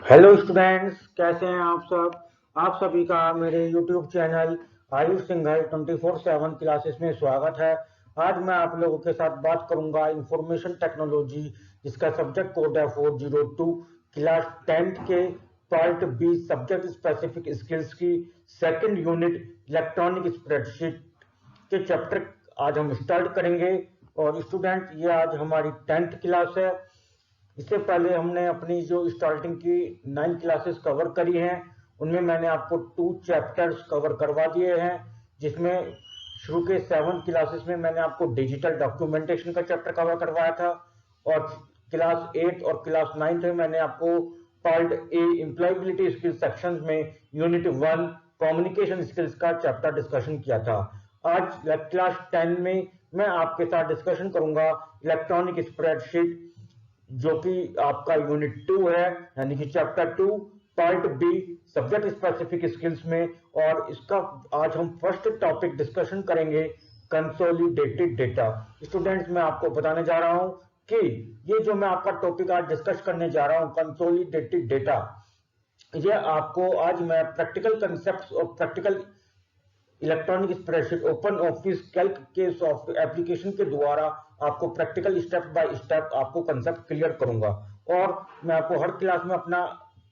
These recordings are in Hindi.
हेलो स्टूडेंट्स, कैसे हैं आप सब। आप सभी का मेरे YouTube channel Ayush Singhal 24/7 classes में स्वागत है। आज मैं आप लोगों के साथ बात करूंगा इंफॉर्मेशन टेक्नोलॉजी, जिसका सब्जेक्ट कोड है 402, क्लास 10th के part be subject specific skills की सेकंड यूनिट इलेक्ट्रॉनिक स्प्रेडशीट के चैप्टर आज हम स्टार्ट करेंगे। और स्टूडेंट, ये आज हमारी 10th क्लास है। इससे पहले हमने अपनी जो स्टार्टिंग की 9 क्लासेस कवर करी हैं, उनमें मैंने आपको 2 चैप्टर्स कवर करवा दिए हैं, जिसमें शुरू के 7 क्लासेस में मैंने आपको डिजिटल डॉक्यूमेंटेशन का चैप्टर कवर करवाया था, और क्लास 8 और क्लास 9 में मैंने आपको part A employability skill section में यूनिट 1 कम्युनिकेशन स्किल्स का चैप्टर डिस्कशन किया था। आज क्लास 10 में मैं आपके साथ डिस्कशन करूंगा इलेक्ट्रॉनिक स्प्रेडशीट, जो कि आपका यूनिट 2 है, यानी कि chapter 2 part be subject specific skills में। और इसका आज हम फर्स्ट टॉपिक डिस्कशन करेंगे, कंसोलिडेटेड डेटा। स्टूडेंट्स, मैं आपको बताने जा रहा हूं कि ये जो मैं आपका टॉपिक आज डिस्कस करने जा रहा हूं, कंसोलिडेटेड डेटा, ये आपको आज मैं प्रैक्टिकल कंसेप्ट और practical electronic spreadsheet open Office Calc के सॉफ्टवेयर एप्लीकेशन के द्वारा आपको प्रैक्टिकल स्टेप बाय स्टेप आपको कंसेप्ट क्लियर करूंगा। और मैं आपको हर क्लास में अपना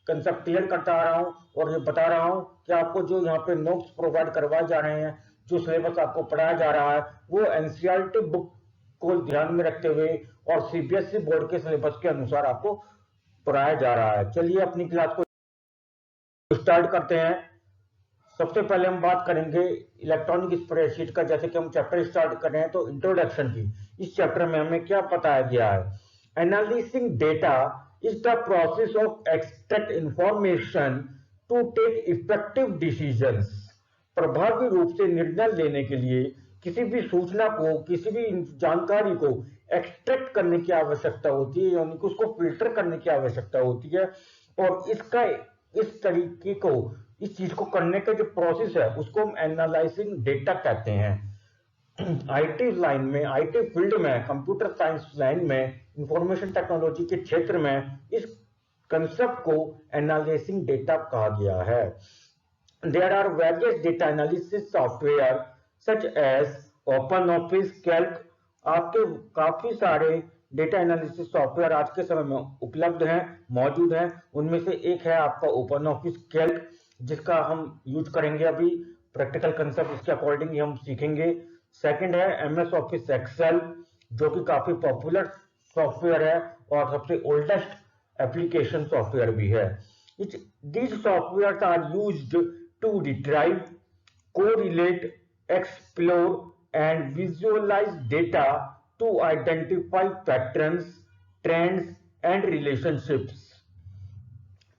कंसेप्ट क्लियर करता आ रहा हूं और ये बता रहा हूं कि आपको जो यहाँ पे नोट्स प्रोवाइड करवाए जा रहे हैं, जो सिलेबस आपको पढ़ाया जा रहा है, वो एनसीईआरटी बुक को ध्यान में रखते हुए और सीबीएसई बोर्ड के सिलेबस के अनुसार आपको पढ़ाया जा रहा है। चलिए अपनी क्लास को स्टार्ट करते हैं। सबसे पहले हम बात करेंगे इलेक्ट्रॉनिक स्प्रेडशीट का। जैसे कि हम चैप्टर स्टार्ट कर रहे हैं, तो इंट्रोडक्शन की इस चैप्टर में हमें क्या बताया गया है। Analysing data is the process of extract information to take effective decisions. प्रभावी रूप से निर्णय लेने के लिए किसी भी सूचना को, किसी भी जानकारी को एक्सट्रैक्ट करने की आवश्यकता होती है, यानी कि उसको फिल्टर करने की आवश्यकता होती है। और इसका इस तरीके को, इस चीज को करने का जो प्रोसेस है, उसको हम एनालाइजिंग डेटा कहते हैं। आईटी लाइन में, आईटी फील्ड में, कंप्यूटर साइंस लाइन में, इंफॉर्मेशन टेक्नोलॉजी के क्षेत्र में इस कंसेप्ट को एनालाइजिंग डेटा कहा गया है। There are various data analysis software such as OpenOffice, Calc। आपके काफी सारे डेटा एनालिसिस सॉफ्टवेयर आज के समय में उपलब्ध हैं, मौजूद हैं। उनमें से एक है आपका OpenOffice Calc, जिसका हम यूज करेंगे अभी। प्रैक्टिकल कंसेप्ट इसके अकॉर्डिंग ही हम सीखेंगे। सेकंड है MS Office Excel, जो कि काफी पॉपुलर सॉफ्टवेयर है और सबसे ओल्डेस्ट एप्लीकेशन सॉफ्टवेयर भी है। These softwares are used to retrieve, correlate, explore, and visualize data to identify patterns, trends, and relationships।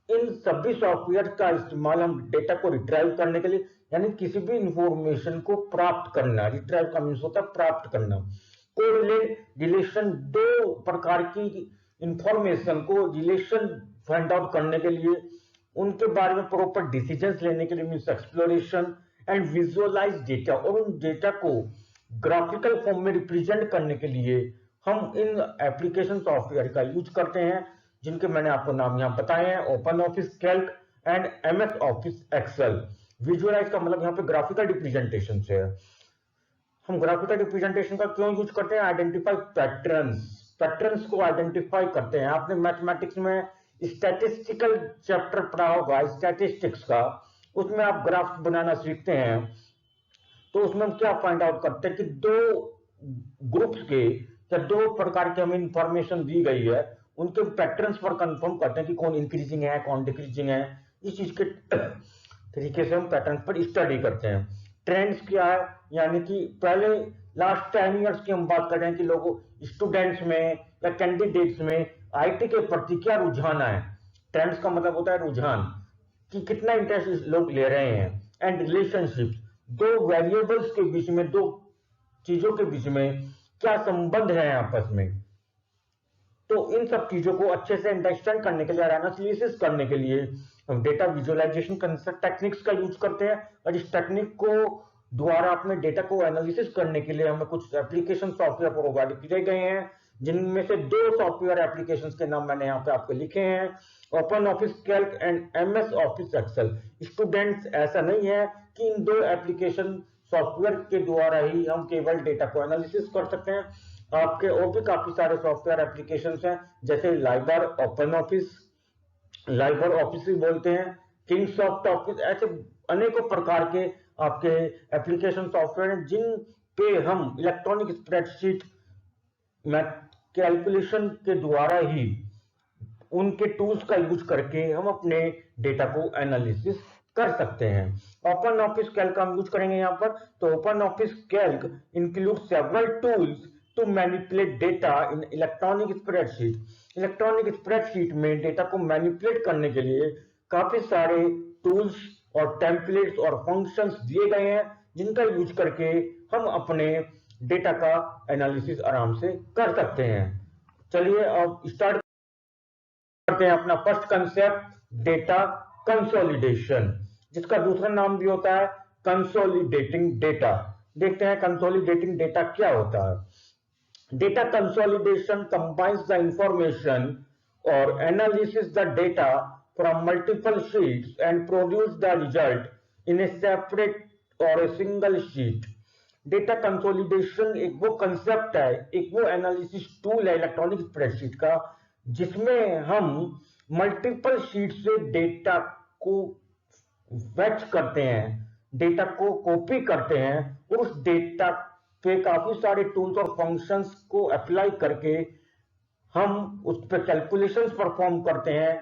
इन सभी सॉफ्टवेयर का इस्तेमाल हम डेटा को रिट्राइव करने के लिए, यानी किसी भी इंफॉर्मेशन को प्राप्त करना, रिट्राइव का मीन्स होता है प्राप्त करना। कोरिलेट, रिलेशन, दो प्रकार की इंफॉर्मेशन को रिलेशन फाइंड आउट करने के लिए, उनके बारे में प्रॉपर डिसीजंस लेने के लिए means exploration. And visualise data, और उन डेटा को ग्राफिकल फॉर्म में रिप्रेजेंट करने के लिए हम इन एप्लीकेशन सॉफ्टवेयर का यूज करते हैं, जिनके मैंने आपको नाम यहाँ बताए हैं, Open Office Calc and MS Office Excel. Visualise का मतलब यहाँ पे ग्राफिकल रिप्रेजेंटेशन से है। हम ग्राफिकल रिप्रेजेंटेशन का क्यों यूज करते हैं? आइडेंटिफाई पैटर्न्स, पैटर्न्स को आइडेंटिफाई करते हैं। आपने मैथमेटिक्स में स्टैटिस्टिकल चैप्टर पढ़ा होगा, स्टैटिस्टिक्स का, उसमें आप ग्राफ बनाना सीखते हैं। तो उसमें हम क्या फाइंड आउट करते हैं कि दो ग्रुप्स के या दो प्रकार की हमें इंफॉर्मेशन दी गई है, उनके पैटर्न्स पर कंफर्म करते हैं कि कौन इंक्रीजिंग है, कौन डिक्रीजिंग है। इस चीज के तरीके से हम पैटर्न्स पर स्टडी करते हैं। ट्रेंड्स क्या है, यानी कि पहले लास्ट 10 इयर्स की हम बात कर रहे हैं कि लोगों, स्टूडेंट्स में या कैंडिडेट्स में आईटी के प्रति क्या रुझान है। ट्रेंड्स का मतलब होता है रुझान, कि कितना इंटरेस्ट लोग ले रहे हैं। एंड रिलेशनशिप, दो वेरिएबल्स के बीच में, दो चीजों के बीच में क्या संबंध है आपस में। तो इन सब चीजों को अच्छे से अंडरस्टैंड करने के लिए, एनालिसिस करने के लिए हम डेटा विजुअलाइजेशन कंसेप्ट टेक्निक्स का यूज करते हैं। और इस टेक्निक को द्वारा अपने डेटा को एनालिसिस करने के लिए हमें कुछ एप्लीकेशन सॉफ्टवेयर प्रोवाइड किए गए हैं, जिनमें से 2 सॉफ्टवेयर एप्लीकेशंस के नाम मैंने यहाँ पे आपको लिखे हैं, Open Office Calc and MS Office Excel. Students, ऐसा नहीं है कि इन 2 एप्लीकेशन सॉफ्टवेयर के द्वारा ही हम केवल डेटा को एनालिसिस कर सकते हैं। आपके और भी काफी सारे सॉफ्टवेयर एप्लीकेशंस हैं, जैसे Liber open office, Liber office भी बोलते हैं, किंगसॉफ्ट ऑफिस, ऐसे अनेकों प्रकार के आपके एप्लीकेशन सॉफ्टवेयर हैं जिन पे हम इलेक्ट्रॉनिक स्प्रेडशीट में कैलकुलेशन के द्वारा ही उनके टूल्स का यूज करके हम अपने डेटा को एनालिसिस कर सकते हैं। ओपन ऑफिस कैल्क हम यूज करेंगे यहाँ पर। तो Open Office Calc include several tools to manipulate data in electronic spreadsheet. Electronic spreadsheet में डेटा को मैनिपुलेट करने के लिए काफी सारे टूल्स और टेम्पलेट्स और फंक्शंस दिए गए हैं, जिनका यूज करके हम अपने डेटा का एनालिसिस आराम से कर सकते हैं। चलिए अब स्टार्ट करते हैं अपना फर्स्ट कंसेप्ट, डेटा कंसोलिडेशन, जिसका दूसरा नाम भी होता है कंसोलिडेटिंग डेटा। देखते हैं कंसोलिडेटिंग डेटा क्या होता है। Data consolidation combines the information और analysis the data from multiple sheets and produce the result in a separate or a single sheet। Data consolidation एक वो कंसेप्ट है, एक वो एनालिसिस टूल है इलेक्ट्रॉनिक स्प्रेडशीट का, जिसमें हम मल्टीपल शीट से डेटा को फैच करते हैं, डेटा को कॉपी करते हैं और उस डेटा पे काफी सारे टूल्स और फंक्शंस को अप्लाई करके हम उस पर कैलकुलेशंस परफॉर्म करते हैं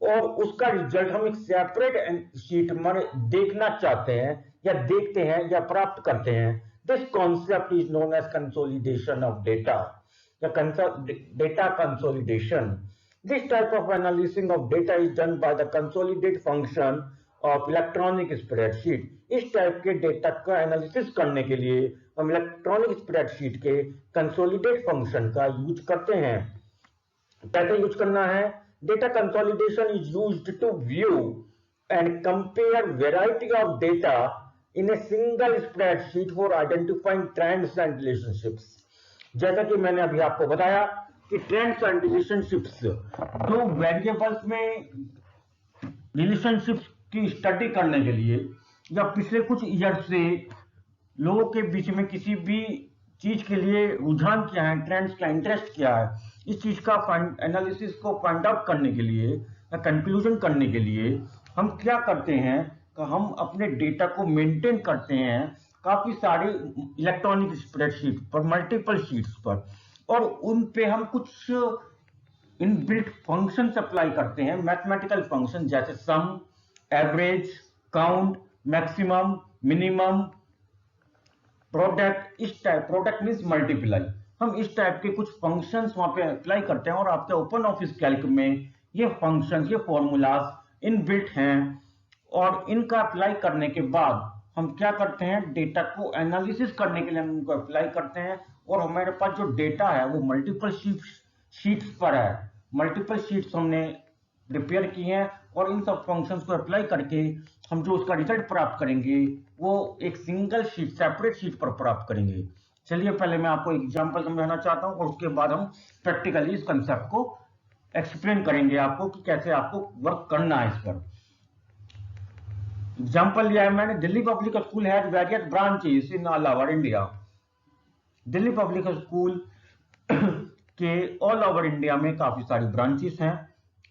और उसका रिजल्ट हम एक सेपरेट शीट में देखना चाहते हैं या देखते हैं या प्राप्त करते हैं। This concept is known as consolidation of data या data consolidation. This type of analysis of data is done by the consolidate function of electronic spreadsheet. इस टाइप के डेटा का एनालिसिस करने के लिए हम इलेक्ट्रॉनिक स्प्रेडशीट के कंसोलिडेट फंक्शन का यूज करते हैं। कैसे यूज करना है? Data consolidation is used to view and compare variety of data in a single spreadsheet for identifying trends and relationships। जैसा कि मैंने अभी आपको बताया कि ट्रेंड्स एंड रिलेशनशिप्स, दो वेरिएबल्स में रिलेशनशिप्स की स्टडी करने के लिए या पिछले कुछ ईयर से लोगों के बीच में किसी भी चीज के लिए रुझान क्या है, ट्रेंड्स क्या, इंटरेस्ट क्या है, इस चीज का एनालिसिस को फाइंड आउट करने के लिए या कंक्लूजन करने के लिए हम क्या करते हैं कि हम अपने डेटा को मेंटेन करते हैं काफी सारी इलेक्ट्रॉनिक स्प्रेडशीट पर, मल्टीपल शीट्स पर, और उन पे हम कुछ इनबिल्ट फंक्शंस अप्लाई करते हैं, मैथमेटिकल फंक्शन जैसे sum, average, count, maximum, minimum, product. इस टाइप, प्रोडक्ट मींस मल्टीप्लाई, हम इस टाइप के कुछ फंक्शंस वहां पे अप्लाई करते हैं और आपके ओपन ऑफिस कैल्क में ये फंक्शंस, ये फॉर्मूलाज इनबिल्ट हैं और इनका अप्लाई करने के बाद हम क्या करते हैं, डेटा को एनालिसिस करने के लिए हम इनको अप्लाई करते हैं और हमारे पास जो डेटा है वो मल्टीपल शीट्स पर है, मल्टीपल शीट्स हमने प्रिपेयर की हैं और इन सब फंक्शंस को अप्लाई करके हम जो उसका रिजल्ट प्राप्त करेंगे वो एक सिंगल शीट, सेपरेट शीट पर प्राप्त करेंगे। चलिए पहले मैं आपको एग्जांपल समझाना चाहता हूं और उसके बाद हम प्रैक्टिकली इस कंसेप्ट को एक्सप्लेन करेंगे आपको कि कैसे आपको वर्क करना है इस पर। एग्जांपल लिया है मैंने, Delhi public school has various branches in all over India. Delhi public school के ऑल ओवर इंडिया में काफी सारी ब्रांचेस हैं।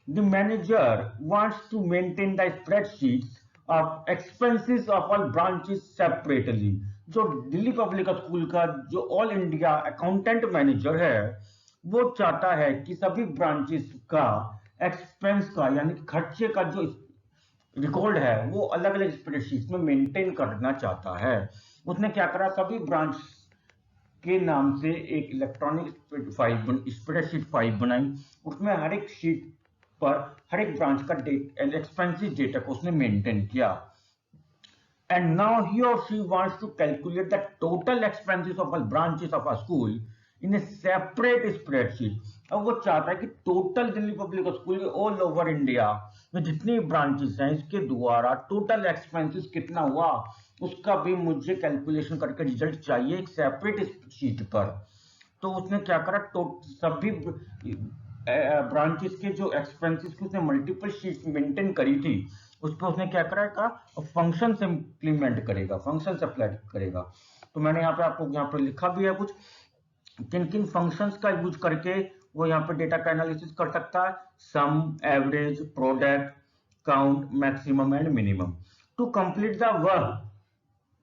The manager wants to maintain the spreadsheets of expenses of all branches separately। जो दिल्ली पब्लिक स्कूल का जो ऑल इंडिया अकाउंटेंट मैनेजर है वो चाहता है कि सभी ब्रांचेस का एक्सपेंस का यानी खर्चे का जो रिकॉर्ड है वो अलग अलग स्प्रेडशीट में मेंटेन करना चाहता है। उसने क्या करा, सभी ब्रांच के नाम से एक इलेक्ट्रॉनिक स्प्रेडशीट फाइल बनाई, उसमें हर एक शीट पर हर एक ब्रांच का एक्सपेंसिव डेटा को उसने मेंटेन किया। एंड नाउ ही और she wants to calculate the total expenses of all branches of a school in a separate spreadsheet. अब वो चाहता है कि टोटल दिल्ली पब्लिक स्कूल के ऑल ओवर इंडिया में जितनी ब्रांचेस हैं इसके द्वारा टोटल एक्सपेंसेस कितना हुआ उसका भी मुझे कैलकुलेशन करके रिजल्ट चाहिए एक सेपरेट शीट पर। तो उसने क्या करा, तो सभी ब्रांचेस के जो एक्सपेंसेस की उसने मल्टीपल शीट्स मेंटेन करी थी, उस पर उसने क्या करा का फंक्शन से इंप्लीमेंट करेगा, फंक्शन से अप्लाई करेगा। तो मैंने यहाँ पे आपको यहाँ पे लिखा भी है कुछ किन किन फंक्शंस का यूज करके वो यहाँ पे डेटा का एनालिसिस कर सकता है। Sum, average, product, count, maximum and minimum. To complete the work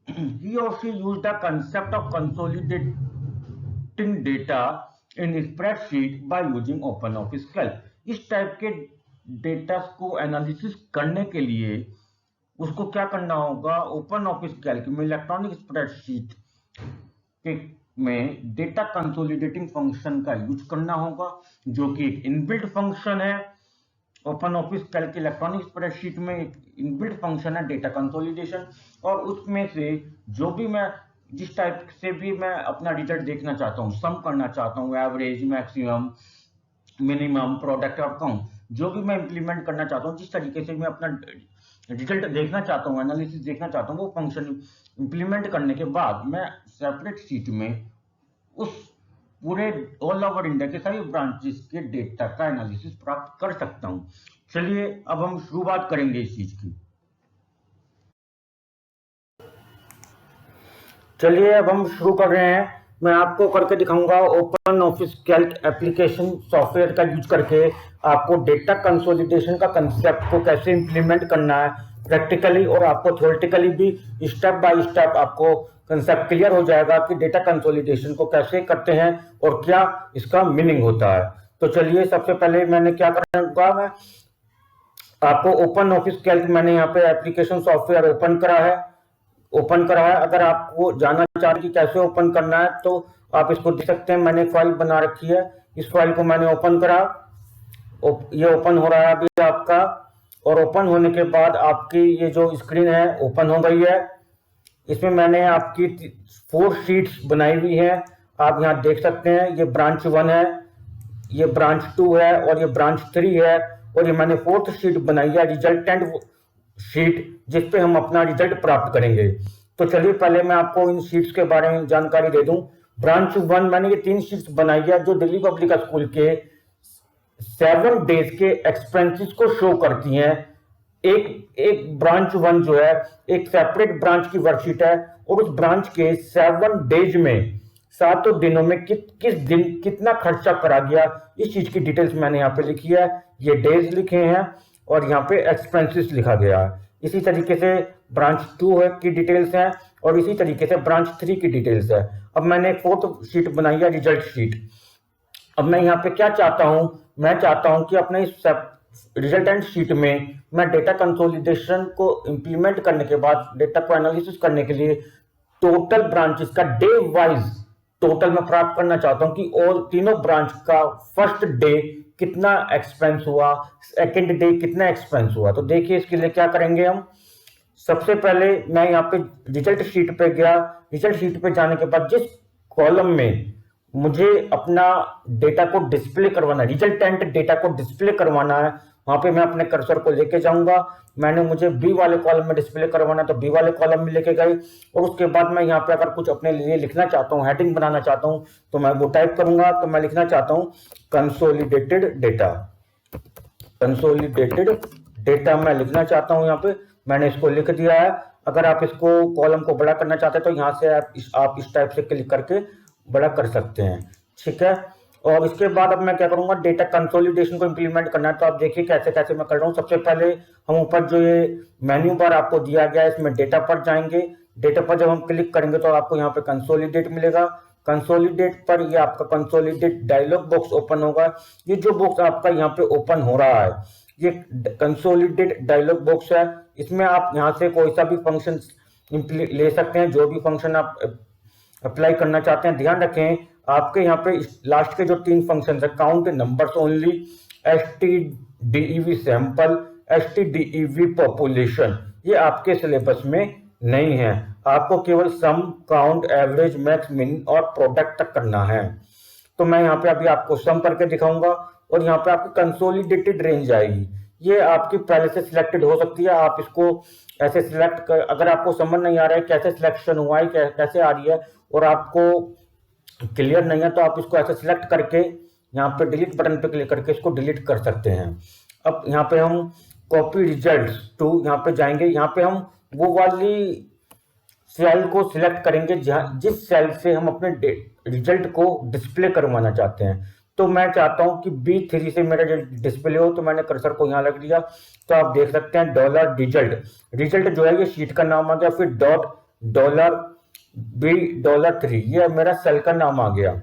he or she used the concept of consolidating data in spreadsheet by using OpenOffice Calc। इस टाइप के डेटा को एनालिसिस करने के लिए उसको क्या करना होगा, ओपन ऑफिस कैल्क में इलेक्ट्रॉनिक स्प्रेडशीट के में डेटा कंसोलिडेटिंग फंक्शन का यूज करना होगा, जो कि एक इनबिल्ट फंक्शन है। Open Office Calc electronic spreadsheet में एक इनबिल्ट फंक्शन है डेटा कंसोलिडेशन, और उसमें से जो भी मैं जिस टाइप से भी मैं अपना रिजल्ट देखना चाहता हूँ, सम करना चाहता हूँ, एवरेज, मैक्सिमम, मिनिमम, प्रोडक्ट और काउंट, जो भी मैं इंप्लीमेंट करना चाहता हूँ, जिस तरीके से मैं अपना रिजल्ट देखना चाहता हूँ, एनालिसिस देखना चाहता हूँ, वो फंक्शन इंप्लीमेंट करने के बाद मैं सेपरेट शीट में उस पूरे ऑल ओवर इंडिया के सभी ब्रांचेस के डेटा का एनालिसिस प्राप्त कर सकता हूं। चलिए अब हम शुरुआत करेंगे इस चीज की। चलिए अब हम शुरू कर रहे हैं। मैं आपको करके दिखाऊंगा open Office Calc application software का यूज करके आपको डेटा कंसोलिडेशन का कंसेप्ट को कैसे इंप्लीमेंट करना है प्रैक्टिकली, और आपको थ्योरेटिकली भी स्टेप बाय स्टेप आपको कंसेप्ट क्लियर हो जाएगा कि डेटा कंसोलिडेशन को कैसे करते हैं और क्या इसका मीनिंग होता है। तो चलिए सबसे पहले मैंने क्या करूंगा, मैं आपको ओपन ऑफिस कैल्क मैंने यहाँ पे एप्लीकेशन सॉफ्टवेयर ओपन करा है। अगर आपको जानना चाहते कि कैसे ओपन करना है तो आप इसको देख सकते हैं, मैंने फाइल बना रखी है। इस फाइल को मैंने ओपन करा, ये ओपन हो रहा है अभी आपका, और ओपन होने के बाद आपकी ये जो स्क्रीन है ओपन हो गई है। इसमें मैंने आपकी 4 शीट्स बनाई हुई है, आप यहाँ देख सकते हैं। ये ब्रांच 1 है, ये ब्रांच 2 है और ये ब्रांच 3 है, और ये मैंने 4th शीट बनाई है, रिजल्टेंट शीट, जिसपे हम अपना रिजल्ट प्राप्त करेंगे। तो चलिए पहले मैं आपको इन शीट्स के बारे में जानकारी दे दूं। ब्रांच 1 मैंने ये 3 शीट्स बनाई है जो दिल्ली पब्लिक स्कूल के 7 डेज के एक्सपेंसेस को शो करती हैं। एक ब्रांच 1 जो है एक सेपरेट ब्रांच की वर्कशीट है, और उस ब्रांच के 7 डेज में 7 दिनों में किस दिन कितना खर्चा करा गया, इस चीज की डिटेल्स मैंने यहाँ पे लिखी है। ये डेज लिखे हैं और यहाँ पे एक्सपेंसेस लिखा गया है। इसी तरीके से ब्रांच 2 है की डिटेल्स हैं, और इसी तरीके से ब्रांच 3 की डिटेल्स है। अब मैंने एक 4th शीट बनाई है, रिजल्ट शीट। अब मैं यहाँ पे क्या चाहता हूँ, मैं चाहता हूँ कि अपने इस रिजल्टेंट शीट में मैं डेटा कंसोलिडेशन को इंप्लीमेंट करने के बाद डेटा को एनालिसिस करने के लिए टोटल ब्रांचेस का डे वाइज टोटल मैं प्राप्त करना चाहता हूं कि और तीनों ब्रांच का फर्स्ट डे कितना एक्सपेंस हुआ, सेकंड डे कितना एक्सपेंस हुआ। तो देखिए इसके लिए क्या करेंगे हम। सबसे पहले मैं यहाँ पे रिजल्ट शीट पे गया। रिजल्ट शीट पे जाने के बाद जिस कॉलम में मुझे अपना डेटा को डिस्प्ले करवाना है, रिजल्टेंट डेटा को डिस्प्ले करवाना है, वहां पे मैं अपने कर्सर को लेके जाऊंगा। मैंने मुझे बी वाले कॉलम में डिस्प्ले करवाना, तो बी वाले कॉलम में लेके गए, और उसके बाद मैं यहाँ पे अगर कुछ अपने लिए लिखना चाहता हूँ, हेडिंग बनाना चाहता हूँ, तो मैं वो टाइप करूंगा। तो मैं लिखना चाहता हूँ कंसोलिडेटेड डेटा, कंसोलिडेटेड डेटा मैं लिखना चाहता हूँ। यहाँ पे मैंने इसको लिख दिया है। अगर आप इसको कॉलम को बड़ा करना चाहते हैं तो यहाँ से आप इस टाइप से क्लिक करके बड़ा कर सकते हैं, ठीक है। और इसके बाद अब मैं क्या करूंगा, डेटा कंसोलिडेशन को इंप्लीमेंट करना है। तो आप देखिए कैसे कैसे मैं कर रहा हूँ। सबसे पहले हम ऊपर जो ये मेन्यू बार आपको दिया गया है, इसमें डेटा पर जाएंगे। डेटा पर जब हम क्लिक करेंगे तो आपको यहाँ पे कंसोलिडेट मिलेगा। कंसोलिडेट पर ये आपका कंसोलिडेट डायलॉग बॉक्स ओपन होगा। ये जो बॉक्स आपका यहाँ पे ओपन हो रहा है, ये कंसोलिडेट डायलॉग बॉक्स है। इसमें आप यहाँ से कोई सा भी फंक्शन ले सकते हैं, जो भी फंक्शन आप अप्लाई करना चाहते हैं। ध्यान रखें आपके यहाँ पे लास्ट के जो 3 फंक्शन है, count numbers only, stdev sample, stdev population, ये आपके सिलेबस में नहीं है। आपको केवल सम, काउंट, एवरेज, मैक्स, मिन और प्रोडक्ट तक करना है। तो मैं यहाँ पे अभी आपको सम करके दिखाऊंगा, और यहाँ पे आपकी कंसोलिडेटेड रेंज आएगी। ये आपकी पहले से सिलेक्टेड हो सकती है, आप इसको ऐसे सिलेक्ट कर, अगर आपको समझ नहीं आ रहा है कैसे सिलेक्शन हुआ है, कैसे आ रही है, और आपको क्लियर नहीं है तो आप इसको ऐसे सिलेक्ट करके यहाँ पे डिलीट बटन पे क्लिक करके इसको डिलीट कर सकते हैं। अब यहाँ पे हम कॉपी रिजल्ट्स टू यहाँ पे जाएंगे, यहाँ पे हम वो वाली सेल को सिलेक्ट करेंगे जहाँ जिस सेल से हम अपने रिजल्ट को डिस्प्ले करवाना चाहते हैं। तो मैं चाहता हूँ कि B3 से मेरा डिस्प्ले हो, तो मैंने कर्सर को यहाँ लग दिया। तो आप देख सकते हैं डॉलर रिजल्ट जो है ये शीट का नाम आ गया, फिर डॉलर $3 ये मेरा सेल का नाम आ गया।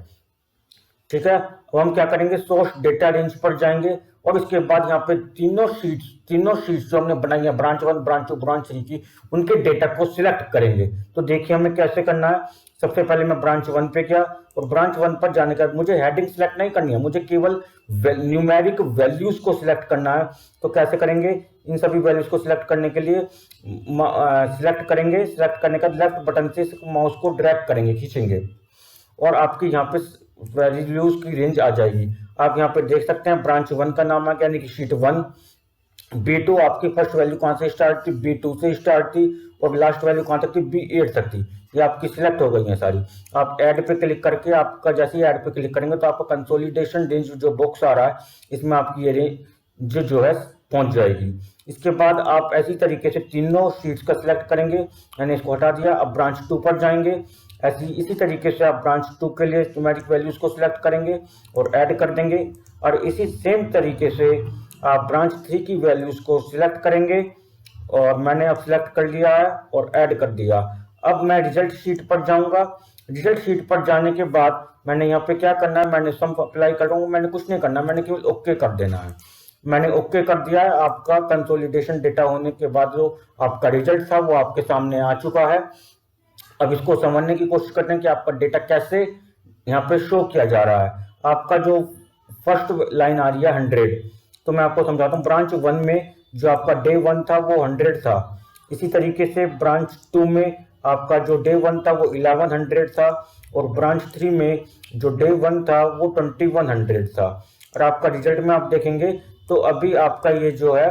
ठीक है, अब हम क्या करेंगे, सोर्स डेटा रेंज पर जाएंगे और इसके बाद यहाँ पे तीनों शीट्स जो हमने बनाई है, ब्रांच 1, ब्रांच 2, ब्रांच 3 की, उनके डेटा को सिलेक्ट करेंगे। तो देखिए हमें कैसे करना है। सबसे पहले मैं ब्रांच 1 पे गया और ब्रांच 1 पर जाने के बाद मुझे हेडिंग सिलेक्ट नहीं करनी है, मुझे केवल न्यूमेरिक वैल्यूज को सिलेक्ट करना है। तो कैसे करेंगे, इन सभी वैल्यूज को सिलेक्ट करने के लिए सिलेक्ट करने का लेफ्ट बटन से माउस को ड्रैग करेंगे, खींचेंगे और आपकी यहाँ पे वैल्यूज की रेंज आ जाएगी। आप यहाँ पे देख सकते हैं ब्रांच 1 का नाम आ गया, यानी कि शीट 1। B2 आपकी फर्स्ट वैल्यू कहाँ से स्टार्ट थी, B2 से स्टार्ट थी और लास्ट वैल्यू कहाँ तक थी, B8 तक थी। ये आपकी सिलेक्ट हो गई है सारी। आप ऐड पे क्लिक करके, आपका जैसे ही ऐड पे क्लिक करेंगे तो आपका कंसोलिडेशन रेंज जो बॉक्स आ रहा है इसमें आपकी ये रेंज जो है पहुंच जाएगी। इसके बाद आप ऐसी तरीके से तीनों शीट्स का सिलेक्ट करेंगे, मैंने इसको हटा दिया। अब ब्रांच 2 पर जाएंगे, इसी तरीके से आप ब्रांच 2 के लिए न्यूमेरिक वैल्यूज को सिलेक्ट करेंगे और ऐड कर देंगे और इसी सेम तरीके से आप ब्रांच 3 की वैल्यूज को सिलेक्ट करेंगे और मैंने अब सिलेक्ट कर लिया है और ऐड कर दिया। अब मैं रिजल्ट शीट पर जाऊंगा। रिजल्ट शीट पर जाने के बाद मैंने यहाँ पे क्या करना है, मैंने सम अप्लाई कर रहा हूँ, मैंने कुछ नहीं करना, मैंने केवल ओके कर देना है। मैंने ओके कर दिया है। आपका कंसोलिडेशन डेटा होने के बाद जो आपका रिजल्ट था वो आपके सामने आ चुका है। अब इसको समझने की कोशिश करते हैं कि आपका डेटा कैसे यहाँ पे शो किया जा रहा है। आपका जो फर्स्ट लाइन आ रही है 100, तो मैं आपको समझाता हूँ। ब्रांच 1 में जो आपका डे 1 था वो 100 था। इसी तरीके से ब्रांच 2 में आपका जो डे 1 था वो 1100 था और ब्रांच 3 में जो डे 1 था वो 2100 था। और आपका रिजल्ट में आप देखेंगे तो अभी आपका ये जो है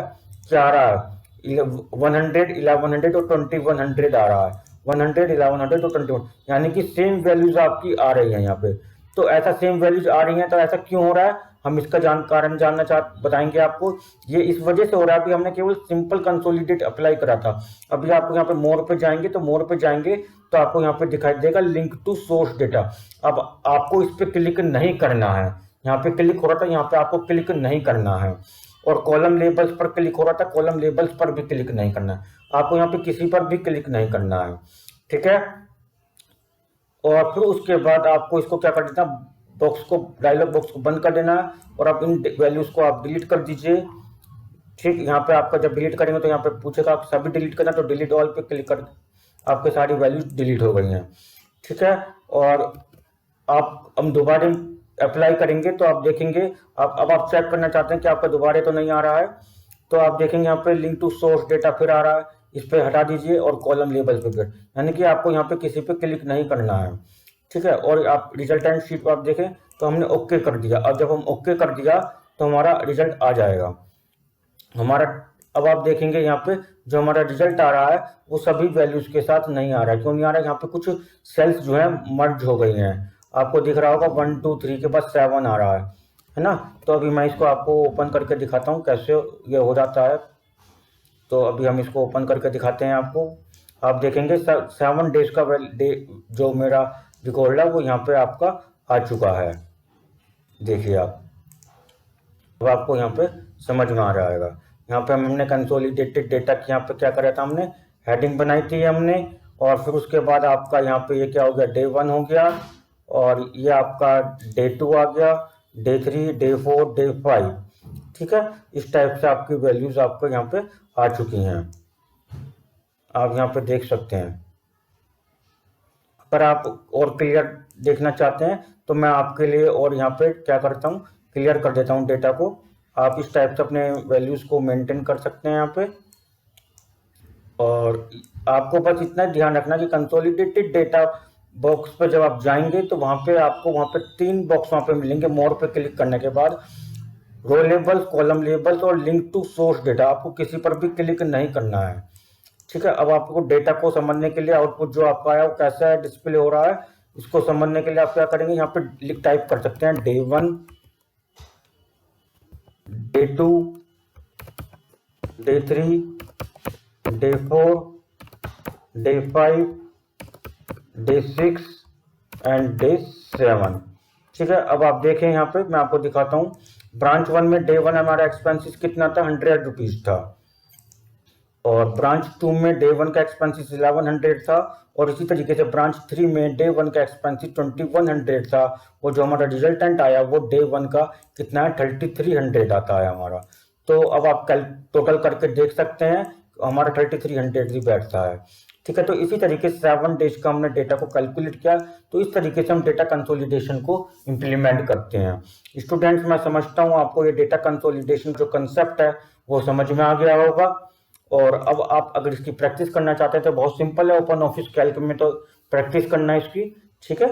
क्या आ रहा है, 100, 1100 और 2100 आ रहा है। 100, 1100 और 21, यानी कि सेम वैल्यूज आपकी आ रही है यहाँ पे। तो ऐसा सेम वैल्यूज आ रही हैं तो ऐसा क्यों हो रहा है, हम इसका कारण जानना बताएंगे आपको। ये इस वजह से हो रहा है, अभी हमने केवल सिंपल कंसोलिडेट अप्लाई करा था। अभी आपको यहाँ पे मोर पे जाएंगे तो आपको यहाँ पे दिखाई देगा लिंक टू सोर्स डेटा। अब आपको इस पे क्लिक नहीं करना है, यहाँ पे क्लिक हो रहा था, यहाँ पे आपको क्लिक नहीं करना है। और कॉलम लेबल्स पर क्लिक हो रहा था, कॉलम लेबल्स पर भी क्लिक नहीं करना है, आपको यहाँ पे किसी पर भी क्लिक नहीं करना है। ठीक है, और फिर उसके बाद आपको इसको क्या कर देना, डायलॉग बॉक्स को बंद कर देना है और आप इन वैल्यूज को आप डिलीट कर दीजिए। ठीक, यहाँ पे आपका जब डिलीट करेंगे तो यहाँ पे पूछेगा आप सभी डिलीट करना, तो डिलीट ऑल पे क्लिक कर, आपके सारी वैल्यूज डिलीट हो गई हैं। ठीक है, और आप हम दोबारा अप्लाई करेंगे तो आप देखेंगे, अब आप चेक करना चाहते हैं कि आपका दोबारा तो नहीं आ रहा है, तो आप देखेंगे यहाँ पे लिंक टू सोर्स डेटा फिर आ रहा है, इस पे हटा दीजिए और कॉलम लेबल पे फिर, यानी कि आपको यहाँ पे किसी पे क्लिक नहीं करना है। ठीक है, और आप रिजल्टेंट शीट पर आप देखें तो हमने ओके कर दिया। अब जब हम ओके कर दिया तो हमारा रिजल्ट आ जाएगा हमारा। अब आप देखेंगे यहाँ पे जो हमारा रिजल्ट आ रहा है वो सभी वैल्यूज के साथ नहीं आ रहा है। क्यों नहीं आ रहा है, यहाँ पे कुछ सेल्स जो है मर्ज हो गई हैं। आपको दिख रहा होगा 1 2 3 के बाद 7 आ रहा है ना। तो अभी मैं इसको आपको ओपन करके दिखाता हूँ कैसे ये हो जाता है। तो अभी हम इसको ओपन करके दिखाते हैं आपको। आप देखेंगे 7 डेज का जो मेरा रिकॉर्ड है वो यहाँ पे आपका आ चुका है। देखिए आप, अब आपको यहाँ पे समझ में आ रहा है। यहाँ पे हमने कंसोलिडेटेड डेटा की यहाँ पे क्या करा था, हमने हेडिंग बनाई थी हमने, और फिर उसके बाद आपका यहाँ पे ये क्या हो गया, डे 1 हो गया और ये आपका डे 2 आ गया, डे 3, डे 4, डे 5। ठीक है, इस टाइप से आपकी वैल्यूज आपको यहाँ पे आ चुकी हैं, आप यहाँ पे देख सकते हैं। अगर आप और क्लियर देखना चाहते हैं तो मैं आपके लिए और यहाँ पे क्या करता हूँ, क्लियर कर देता हूँ डेटा को। आप इस टाइप से अपने वैल्यूज को मेंटेन कर सकते हैं यहाँ पे। और आपको बस इतना ध्यान रखना कि कंसोलिडेटेड डेटा बॉक्स पे जब आप जाएंगे तो वहाँ पे आपको 3 बॉक्स वहाँ पे मिलेंगे। मोर पे क्लिक करने के बाद रो लेबल्स, कॉलम लेबल्स और लिंक टू सोर्स डेटा, आपको किसी पर भी क्लिक नहीं करना है। ठीक है, अब आपको डेटा को समझने के लिए आउटपुट जो आपका है वो कैसा है डिस्प्ले हो रहा है, इसको समझने के लिए आप क्या करेंगे, यहाँ पे टाइप कर सकते हैं day 1, day 2, day 3, day 4, day 5, day 6 and day 7। ठीक है, अब आप देखें यहाँ पे मैं आपको दिखाता हूँ। ब्रांच 1 में डे 1 हमारा एक्सपेंसिस कितना था, 100 रुपीज था, और ब्रांच 2 में डे 1 का एक्सपेंसिस 1100 था, और इसी तरीके से ब्रांच 3 में डे 1 का एक्सपेंसिस 2100 था, और जो हमारा रिजल्टेंट आया वो डे 1 का कितना है, 3300 आता है हमारा। तो अब आप टोटल करके देख सकते हैं हमारा 3300 ही बैठता है। ठीक है, तो इसी तरीके से 7 डेज का हमने डेटा को कैलकुलेट किया। तो इस तरीके से हम डेटा कंसोलिडेशन को इम्प्लीमेंट करते हैं। स्टूडेंट्स, मैं समझता हूँ आपको ये डेटा कंसोलिडेशन जो कंसेप्ट है वो समझ में आ गया होगा। और अब आप अगर इसकी प्रैक्टिस करना चाहते हैं तो बहुत सिंपल है, ओपन ऑफिस कैल्क में तो प्रैक्टिस करना है इसकी। ठीक है,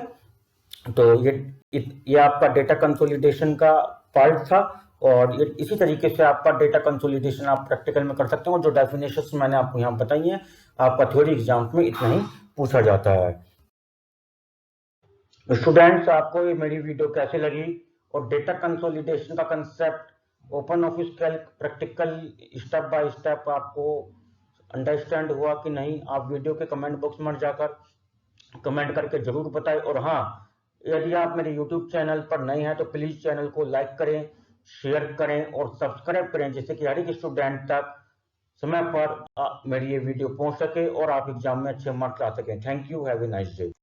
तो ये आपका डेटा कंसोलिडेशन का पार्ट था, और ये इसी तरीके से आपका डेटा कंसोलिडेशन आप प्रैक्टिकल में कर सकते हो। जो डेफिनेशंस मैंने आपको यहाँ बताई हैं, आपका थ्योरी एग्जाम में इतना ही पूछा जाता है। स्टूडेंट्स, आपको ये मेरी वीडियो कैसे लगी, और डेटा कंसोलिडेशन का concept, open Office Calc practical step by step आपको अंडरस्टैंड हुआ कि नहीं? आप वीडियो के कमेंट बॉक्स में जाकर कमेंट करके जरूर बताएं। और हाँ, यदि आप मेरे YouTube चैनल पर नए हैं तो प्लीज चैनल को लाइक करें, शेयर करें और सब्सक्राइब करें, जिससे कि हर एक स्टूडेंट तक समय पर मेरी ये वीडियो पहुंच सके और आप एग्जाम में अच्छे मार्क्स ला सकें। Thank you, have a nice day.